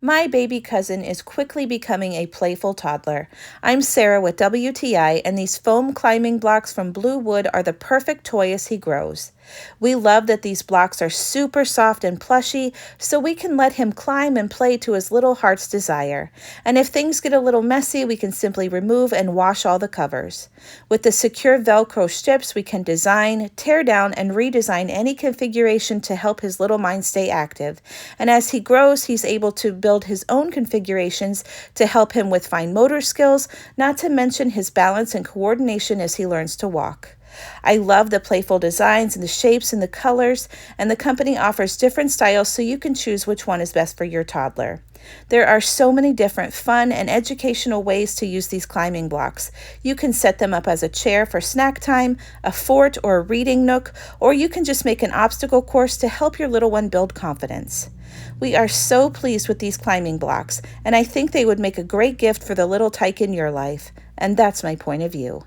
My baby cousin is quickly becoming a playful toddler. I'm Sarah with WTI, and these foam climbing blocks from BlueWood are the perfect toy as he grows. We love that these blocks are super soft and plushy, so we can let him climb and play to his little heart's desire. And if things get a little messy, we can simply remove and wash all the covers. With the secure Velcro strips, we can design, tear down, and redesign any configuration to help his little mind stay active. And as he grows, he's able to build his own configurations to help him with fine motor skills, not to mention his balance and coordination as he learns to walk. I love the playful designs and the shapes and the colors, and the company offers different styles so you can choose which one is best for your toddler. There are so many different fun and educational ways to use these climbing blocks. You can set them up as a chair for snack time, a fort, or a reading nook, or you can just make an obstacle course to help your little one build confidence. We are so pleased with these climbing blocks, and I think they would make a great gift for the little tyke in your life. And that's my point of view.